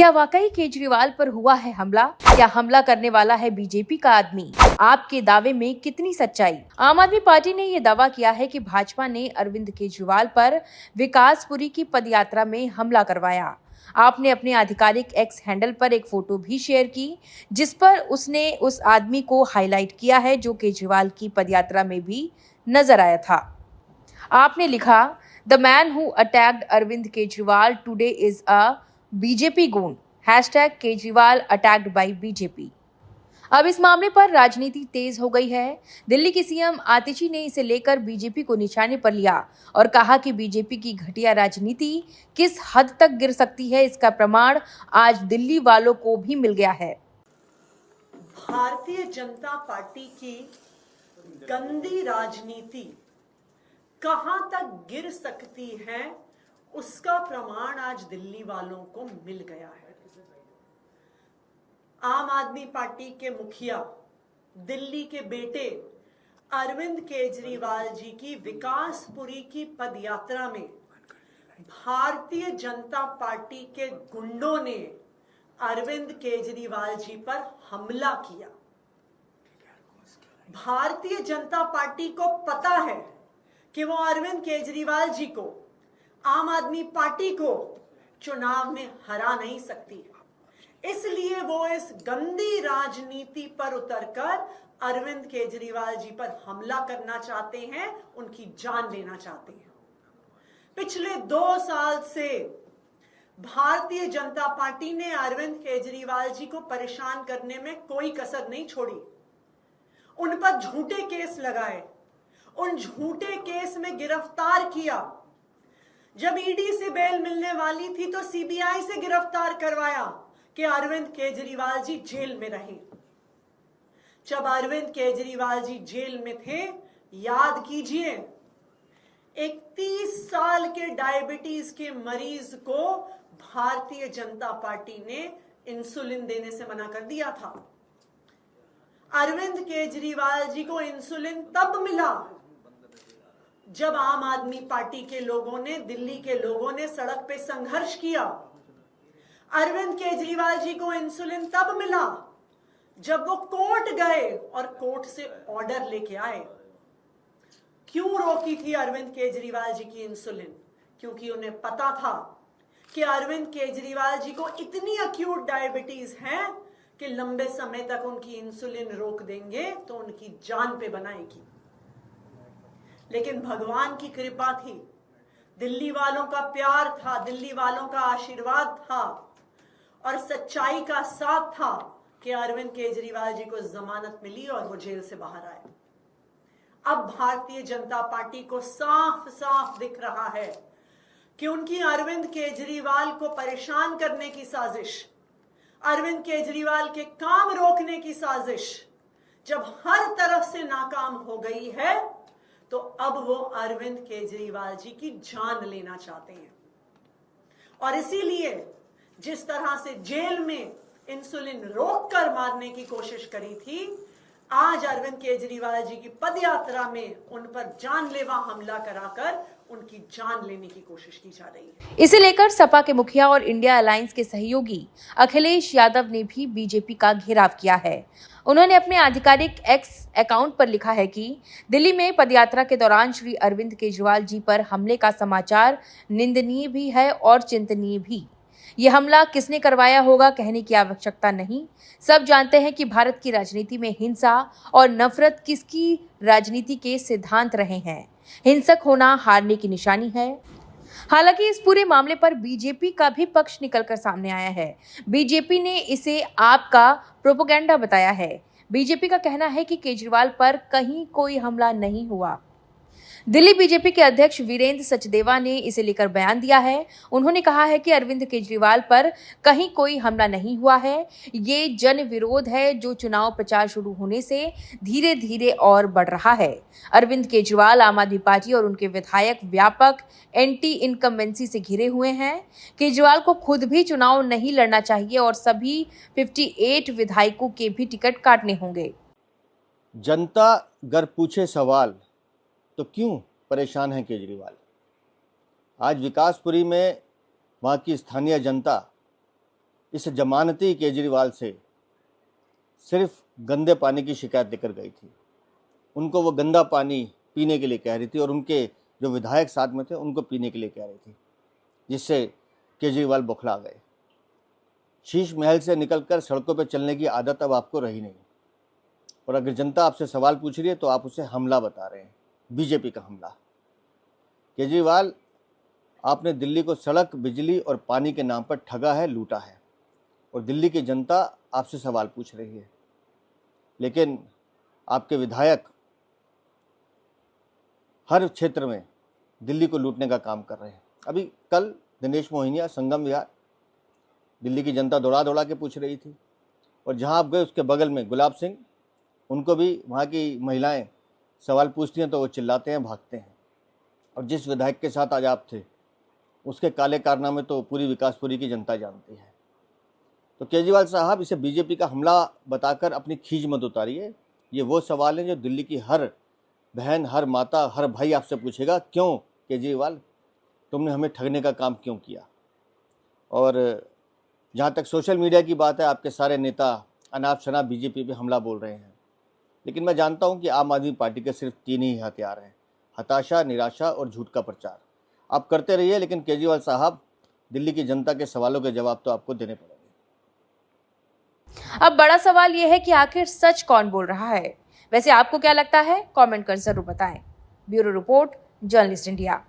क्या वाकई केजरीवाल पर हुआ है हमला? क्या हमला करने वाला है बीजेपी का आदमी? आपके दावे में कितनी सच्चाई? आम आदमी पार्टी ने ये दावा किया है कि भाजपा ने अरविंद केजरीवाल पर विकासपुरी की पदयात्रा में हमला करवाया। आपने अपने आधिकारिक एक्स हैंडल पर एक फोटो भी शेयर की, जिस पर उसने उस आदमी को हाईलाइट किया है जो केजरीवाल की पदयात्रा में भी नजर आया था। आपने लिखा, the man who attacked Arvind Kejriwal today is a BJP goon, hashtag Kejriwal attacked by BJP. अब इस मामले पर राजनीति तेज हो गई है। दिल्ली की सीएम आतिशी ने इसे लेकर बीजेपी को निशाने पर लिया और कहा कि बीजेपी की घटिया राजनीति किस हद तक गिर सकती है, इसका प्रमाण आज दिल्ली वालों को भी मिल गया है। भारतीय जनता पार्टी की गंदी राजनीति कहां तक गिर सकती है, उसका प्रमाण आज दिल्ली वालों को मिल गया है। आम आदमी पार्टी के मुखिया, दिल्ली के बेटे अरविंद केजरीवाल जी की विकासपुरी की पदयात्रा में भारतीय जनता पार्टी के गुंडों ने अरविंद केजरीवाल जी पर हमला किया। भारतीय जनता पार्टी को पता है कि वो अरविंद केजरीवाल जी को, आम आदमी पार्टी को चुनाव में हरा नहीं सकती, इसलिए वो इस गंदी राजनीति पर उतरकर अरविंद केजरीवाल जी पर हमला करना चाहते हैं, उनकी जान लेना चाहते हैं। पिछले 2 साल से भारतीय जनता पार्टी ने अरविंद केजरीवाल जी को परेशान करने में कोई कसर नहीं छोड़ी। उन पर झूठे केस लगाए, उन झूठे केस में गिरफ्तार किया। जब ईडी से बेल मिलने वाली थी तो सीबीआई से गिरफ्तार करवाया कि अरविंद केजरीवाल जी जेल में रहे। जब अरविंद केजरीवाल जी जेल में थे, याद कीजिए, एक 30 साल के डायबिटीज के मरीज को भारतीय जनता पार्टी ने इंसुलिन देने से मना कर दिया था। अरविंद केजरीवाल जी को इंसुलिन तब मिला जब आम आदमी पार्टी के लोगों ने, दिल्ली के लोगों ने सड़क पे संघर्ष किया। अरविंद केजरीवाल जी को इंसुलिन तब मिला जब वो कोर्ट गए और कोर्ट से ऑर्डर लेके आए। क्यों रोकी थी अरविंद केजरीवाल जी की इंसुलिन? क्योंकि उन्हें पता था कि अरविंद केजरीवाल जी को इतनी अक्यूट डायबिटीज है कि लंबे समय तक उनकी इंसुलिन रोक देंगे तो उनकी जान पे बनाएगी। लेकिन भगवान की कृपा थी, दिल्ली वालों का प्यार था, दिल्ली वालों का आशीर्वाद था और सच्चाई का साथ था कि अरविंद केजरीवाल जी को जमानत मिली और वो जेल से बाहर आए। अब भारतीय जनता पार्टी को साफ साफ दिख रहा है कि उनकी अरविंद केजरीवाल को परेशान करने की साजिश, अरविंद केजरीवाल के काम रोकने की साजिश जब हर तरफ से नाकाम हो गई है, तो अब वो अरविंद केजरीवाल जी की जान लेना चाहते हैं। और इसीलिए जिस तरह से जेल में इंसुलिन रोककर मारने की कोशिश करी थी, आज अरविंद केजरीवाल जी की पदयात्रा में उन पर जानलेवा हमला कराकर उनकी जान लेने की कोशिश की जा रही है। इसे लेकर सपा के मुखिया और इंडिया अलायंस के सहयोगी अखिलेश यादव ने भी बीजेपी का घेराव किया है। उन्होंने अपने आधिकारिक एक्स अकाउंट पर लिखा है कि दिल्ली में पदयात्रा के दौरान श्री अरविंद केजरीवाल जी पर हमले का समाचार निंदनीय भी है और चिंतनीय भी। ये हमला किसने करवाया होगा कहने की आवश्यकता नहीं। सब जानते हैं कि भारत की राजनीति में हिंसा और नफरत किसकी राजनीति के सिद्धांत रहे हैं। हिंसक होना हारने की निशानी है। हालांकि इस पूरे मामले पर बीजेपी का भी पक्ष निकलकर सामने आया है। बीजेपी ने इसे आपका प्रोपेगेंडा बताया है। बीजेपी का कहना है कि केजरीवाल पर कहीं कोई हमला नहीं हुआ। दिल्ली बीजेपी के अध्यक्ष वीरेंद्र सचदेवा ने इसे लेकर बयान दिया है। उन्होंने कहा है कि अरविंद केजरीवाल पर कहीं कोई हमला नहीं हुआ है। ये जन विरोध है जो चुनाव प्रचार शुरू होने से धीरे धीरे और बढ़ रहा है। अरविंद केजरीवाल आम आदमी पार्टी और उनके विधायक व्यापक एंटी इनकम्बेंसी से घिरे हुए हैं। केजरीवाल को खुद भी चुनाव नहीं लड़ना चाहिए और सभी 58 विधायकों के भी टिकट काटने होंगे। जनता अगर पूछे सवाल तो क्यों परेशान है केजरीवाल? आज विकासपुरी में वहाँ की स्थानीय जनता इस जमानती केजरीवाल से सिर्फ गंदे पानी की शिकायत लेकर गई थी। उनको वो गंदा पानी पीने के लिए कह रही थी और उनके जो विधायक साथ में थे उनको पीने के लिए कह रही थी, जिससे केजरीवाल बौखला गए। शीश महल से निकलकर सड़कों पर चलने की आदत अब आपको रही नहीं। और अगर जनता आपसे सवाल पूछ रही है तो आप उसे हमला बता रहे हैं, बीजेपी का हमला। केजरीवाल, आपने दिल्ली को सड़क, बिजली और पानी के नाम पर ठगा है, लूटा है, और दिल्ली की जनता आपसे सवाल पूछ रही है। लेकिन आपके विधायक हर क्षेत्र में दिल्ली को लूटने का काम कर रहे हैं। अभी कल दिनेश मोहिनिया, संगम विहार, दिल्ली की जनता दौड़ा दौड़ा के पूछ रही थी, और जहां आप गए उसके बगल में गुलाब सिंह, उनको भी वहां की महिलाएं सवाल पूछती हैं तो वो चिल्लाते हैं, भागते हैं। और जिस विधायक के साथ आज आप थे उसके काले कारनामे तो पूरी विकासपुरी की जनता जानती है। तो केजरीवाल साहब, इसे बीजेपी का हमला बताकर अपनी खींच मत उतारिए। ये वो सवाल है जो दिल्ली की हर बहन, हर माता, हर भाई आपसे पूछेगा, क्यों केजरीवाल, तुमने हमें ठगने का काम क्यों किया। और जहाँ तक सोशल मीडिया की बात है, आपके सारे नेता अनाप शनाप बीजेपी पे हमला बोल रहे हैं। लेकिन मैं जानता हूँ कि आम आदमी पार्टी के सिर्फ 3 ही हथियार हैं: हताशा, निराशा और झूठ का प्रचार। आप करते रहिए, लेकिन केजरीवाल साहब, दिल्ली की जनता के सवालों के जवाब तो आपको देने पड़ेंगे। अब बड़ा सवाल यह है कि आखिर सच कौन बोल रहा है। वैसे आपको क्या लगता है, कमेंट कर जरूर बताएं। Bureau report, journalist India.